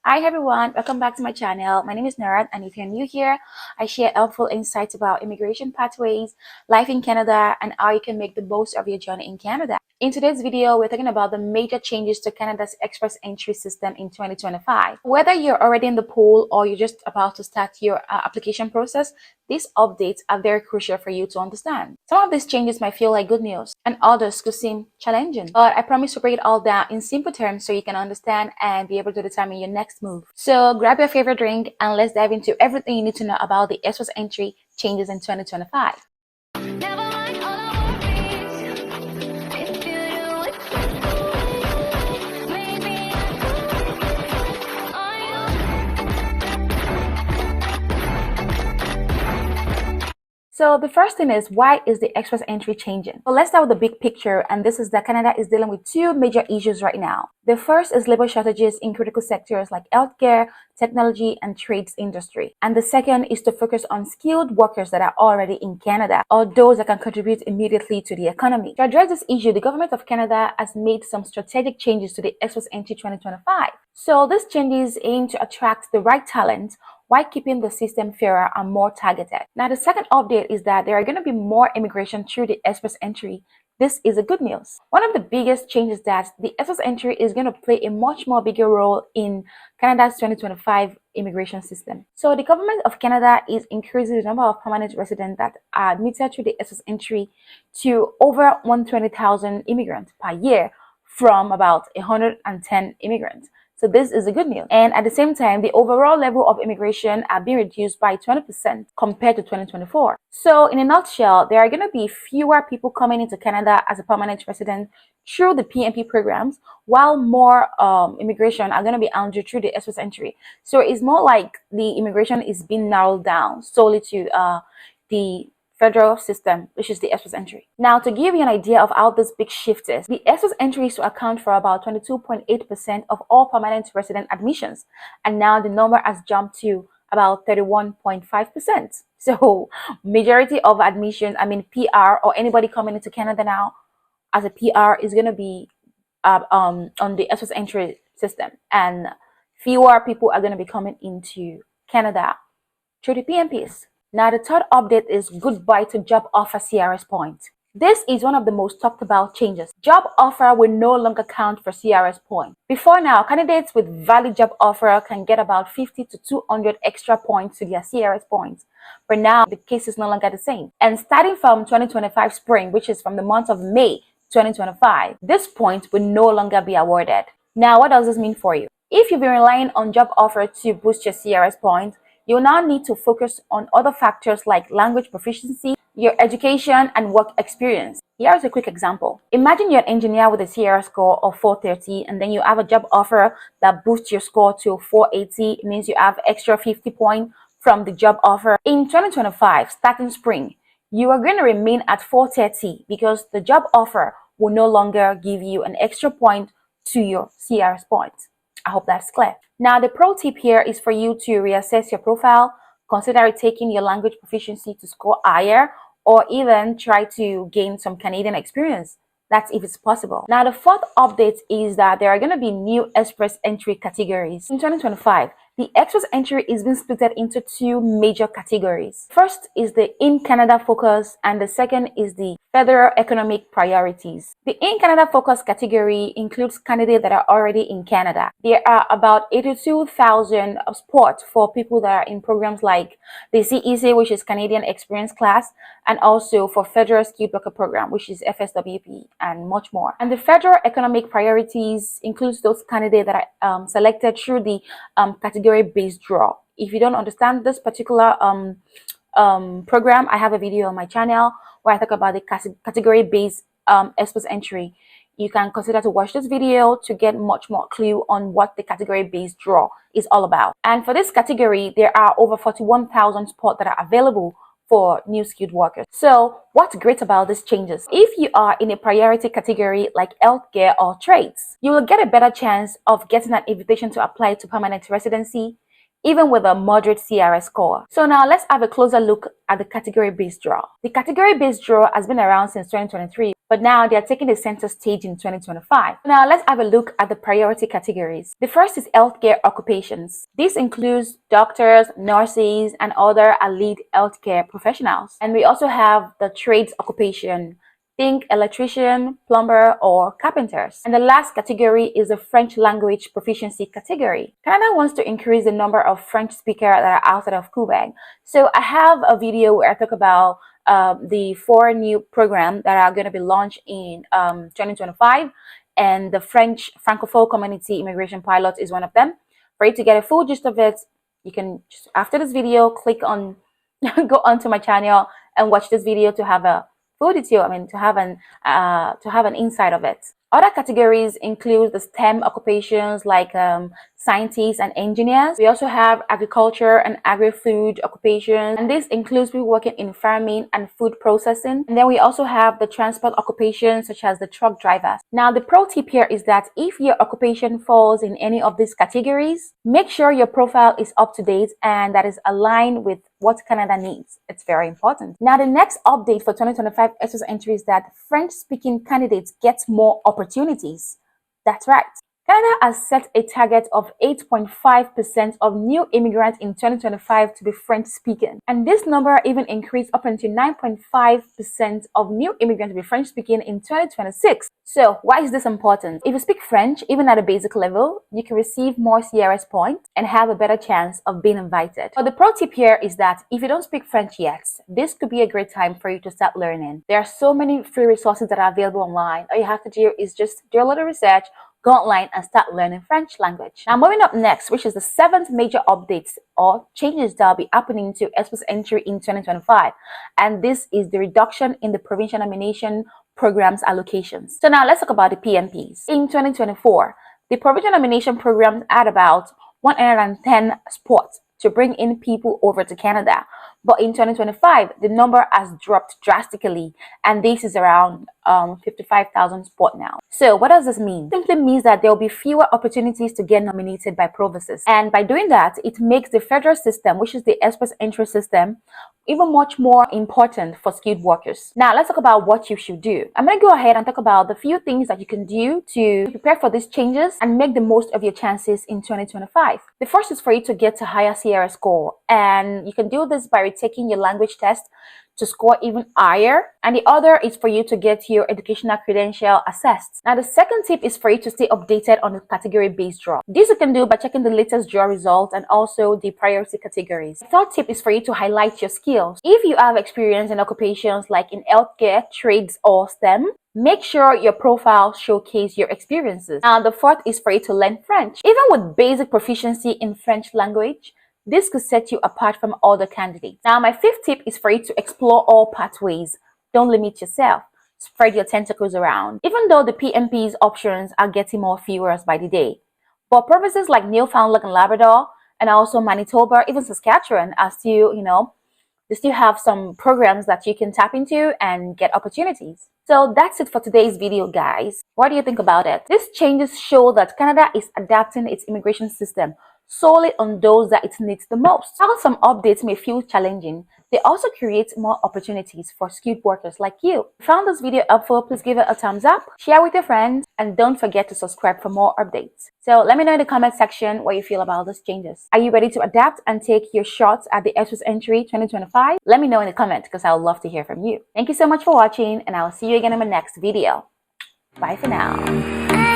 Hi everyone, welcome back to my channel. My name is Narat, and if you're new here, I share helpful insights about immigration pathways, life in Canada, and how you can make the most of your journey in Canada. In today's video, we're talking about the major changes to Canada's express entry system in 2025. Whether you're already in the pool or you're just about to start your application process, these updates are very crucial for you to understand. Some of these changes might feel like good news, and others could seem challenging, but I promise to break it all down in simple terms so you can understand and be able to determine your next move. So grab your favorite drink and let's dive into everything you need to know about the express entry changes in 2025. So the first thing is, why is the express entry changing? So let's start with the big picture, and this is that Canada is dealing with two major issues right now. The first is labor shortages in critical sectors like healthcare, technology, and trades industry. And the second is to focus on skilled workers that are already in Canada, or those that can contribute immediately to the economy. To address this issue, the government of Canada has made some strategic changes to the express entry 2025. So these changes aim to attract the right talent while keeping the system fairer and more targeted. Now, the second update is that there are going to be more immigration through the express entry. This is a good news. One of the biggest changes is that the express entry is going to play a much more bigger role in Canada's 2025 immigration system. So the government of Canada is increasing the number of permanent residents that are admitted through the express entry to over 120,000 immigrants per year from about 110 immigrants. So this is a good news. And at the same time, the overall level of immigration are being reduced by 20% compared to 2024. So in a nutshell, there are going to be fewer people coming into Canada as a permanent resident through the PNP programs, while more immigration are going to be handled through the express entry. So it's more like the immigration is being narrowed down solely to the federal system, which is the express entry. Now, to give you an idea of how this big shift is, the express entry is to account for about 22.8% of all permanent resident admissions, and now the number has jumped to about 31.5%. So, majority of admissions, PR or anybody coming into Canada now as a PR is going to be on the express entry system, and fewer people are going to be coming into Canada through the PNPs. Now, the third update is goodbye to job offer CRS points. This is one of the most talked about changes. Job offer will no longer count for CRS points. Before now, candidates with valid job offer can get about 50 to 200 extra points to their CRS points. But now, the case is no longer the same. And starting from 2025 spring, which is from the month of May 2025, this point will no longer be awarded. Now, what does this mean for you? If you've been relying on job offer to boost your CRS points, you'll now need to focus on other factors like language proficiency, your education, and work experience. Here's a quick example. Imagine you're an engineer with a CRS score of 430, and then you have a job offer that boosts your score to 480. It means you have extra 50 points from the job offer. In 2025, starting spring, you are going to remain at 430 because the job offer will no longer give you an extra point to your CRS points. I hope that's clear. Now, the pro tip here is for you to reassess your profile, consider taking your language proficiency to score higher, or even try to gain some Canadian experience. That's if it's possible. Now, the fourth update is that there are going to be new express entry categories. In 2025, the express entry is being split into two major categories. First is the in-Canada focus, and the second is the federal economic priorities. The in-Canada focus category includes candidates that are already in Canada. There are about 82,000 spots for people that are in programs like the CEC, which is Canadian Experience Class, and also for Federal Skilled Worker Program, which is FSWP, and much more. And the federal economic priorities includes those candidates that are selected through the category-based draw. If you don't understand this particular program, I have a video on my channel where I talk about the category-based express entry. You can consider to watch this video to get much more clue on what the category-based draw is all about. And for this category, there are over 41,000 spots that are available for new skilled workers. So what's great about these changes? If you are in a priority category like healthcare or trades, you will get a better chance of getting an invitation to apply to permanent residency, even with a moderate CRS score. So now let's have a closer look at the category-based draw. The category-based draw has been around since 2023, but now they are taking the center stage in 2025. Now let's have a look at the priority categories. The first is healthcare occupations. This includes doctors, nurses, and other allied healthcare professionals. And we also have the trades occupation. Think electrician, plumber, or carpenters. And the last category is the French language proficiency category. Canada wants to increase the number of French speakers that are outside of Quebec. So I have a video where I talk about the 4 new programs that are going to be launched in 2025. And the French Francophone Community Immigration Pilot is one of them. For you to get a full gist of it, you can just, after this video, click on, go onto my channel and watch this video to have a to have an insight of it. Other categories include the STEM occupations like scientists and engineers. We also have agriculture and agri-food occupations, and this includes people working in farming and food processing. And then we also have the transport occupations such as the truck drivers. Now the pro tip here is that if your occupation falls in any of these categories, make sure your profile is up to date and that is aligned with what Canada needs. It's very important. Now the next update for 2025 Express Entry is that French-speaking candidates get more opportunities. That's right. Canada has set a target of 8.5% of new immigrants in 2025 to be French-speaking. And this number even increased up until 9.5% of new immigrants to be French-speaking in 2026. So why is this important? If you speak French, even at a basic level, you can receive more CRS points and have a better chance of being invited. But the pro tip here is that if you don't speak French yet, this could be a great time for you to start learning. There are so many free resources that are available online. All you have to do is just do a little research, go online and start learning French language. Now moving up next, which is the 7th major updates or changes that will be happening to Express Entry in 2025. And this is the reduction in the provincial nomination programs allocations. So now let's talk about the PNPs. In 2024, the provincial nomination programs had about 110 spots to bring in people over to Canada. But in 2025, the number has dropped drastically, and this is around 55,000 spot now. So what does this mean? It simply means that there will be fewer opportunities to get nominated by provinces. And by doing that, it makes the federal system, which is the Express Entry system, even much more important for skilled workers. Now, let's talk about what you should do. I'm going to go ahead and talk about the few things that you can do to prepare for these changes and make the most of your chances in 2025. The first is for you to get a higher CRS score, and you can do this by taking your language test to score even higher, and the other is for you to get your educational credential assessed. Now the second tip is for you to stay updated on the category-based draw. This you can do by checking the latest draw results and also the priority categories. The third tip is for you to highlight your skills. If you have experience in occupations like in healthcare, trades, or STEM, make sure your profile showcase your experiences. Now the fourth is for you to learn French. Even with basic proficiency in French language, this could set you apart from other candidates. Now, my fifth tip is for you to explore all pathways. Don't limit yourself. Spread your tentacles around. Even though the PNP's options are getting more viewers by the day, but provinces like Newfoundland and Labrador, and also Manitoba, even Saskatchewan, are still, they still have some programs that you can tap into and get opportunities. So that's it for today's video, guys. What do you think about it? These changes show that Canada is adapting its immigration system solely on those that it needs the most. While some updates may feel challenging, they also create more opportunities for skilled workers like you. If you found this video helpful, please give it a thumbs up, share with your friends, and don't forget to subscribe for more updates. So let me know in the comment section what you feel about these changes. Are you ready to adapt and take your shots at the Express Entry 2025? Let me know in the comment because I would love to hear from you. Thank you so much for watching, and I will see you again in my next video. Bye for now.